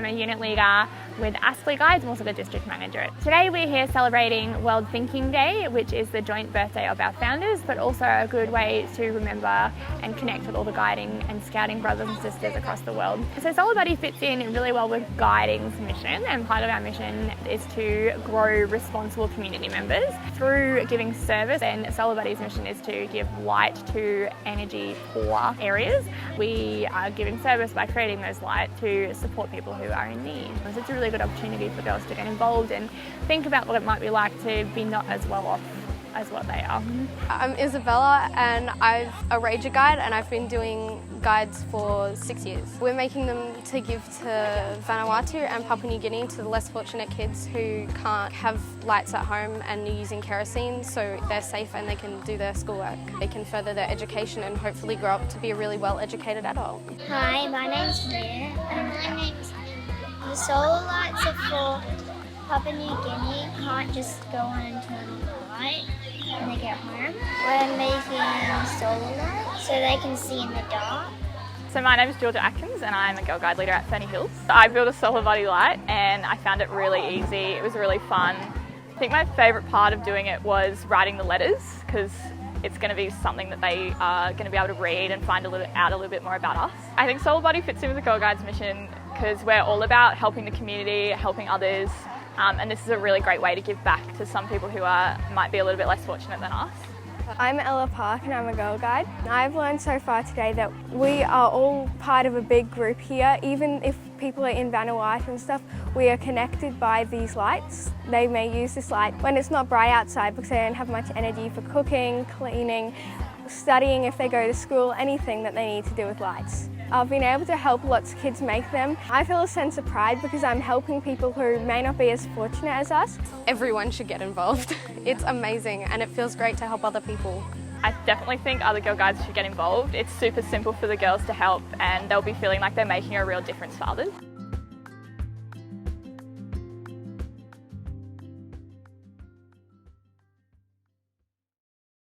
I'm a unit leader with Guides. I'm also the district manager. Today we're here celebrating World Thinking Day, which is the joint birthday of our founders, but also a good way to remember and connect with all the guiding and scouting brothers and sisters across the world. So SolarBuddy fits in really well with Guiding's mission, and part of our mission is to grow responsible community members through giving service, and SolarBuddy's mission is to give light to energy poor areas. We are giving service by creating those lights to support people who are in need. So it's a really good opportunity for girls to get involved and think about what it might be like to be not as well off as what they are. I'm Isabella and I'm a Ranger Guide, and I've been doing guides for 6 years. We're making them to give to Vanuatu and Papua New Guinea, to the less fortunate kids who can't have lights at home and are using kerosene, so they're safe and they can do their schoolwork. They can further their education and hopefully grow up to be a really well-educated adult. Hi, my name's Mia. And my name's the solar lights are for Papua New Guinea. You can't just go on and turn on the light when they get home. We're making solar lights so they can see in the dark. So my name is Georgia Atkins and I'm a Girl Guide leader at Ferny Hills. I built a SolarBuddy light and I found it really easy. It was really fun. I think my favourite part of doing it was writing the letters, because it's going to be something that they are going to be able to read and find out a little bit more about us. I think SolarBuddy fits in with the Girl Guides mission because we're all about helping the community, helping others, and this is a really great way to give back to some people who might be a little bit less fortunate than us. I'm Ella Park and I'm a Girl Guide. I've learned so far today that we are all part of a big group here. Even if people are in Vanuatu and stuff, we are connected by these lights. They may use this light when it's not bright outside because they don't have much energy for cooking, cleaning, studying if they go to school, anything that they need to do with lights. I've been able to help lots of kids make them. I feel a sense of pride because I'm helping people who may not be as fortunate as us. Everyone should get involved. It's amazing and it feels great to help other people. I definitely think other Girl Guides should get involved. It's super simple for the girls to help and they'll be feeling like they're making a real difference for others.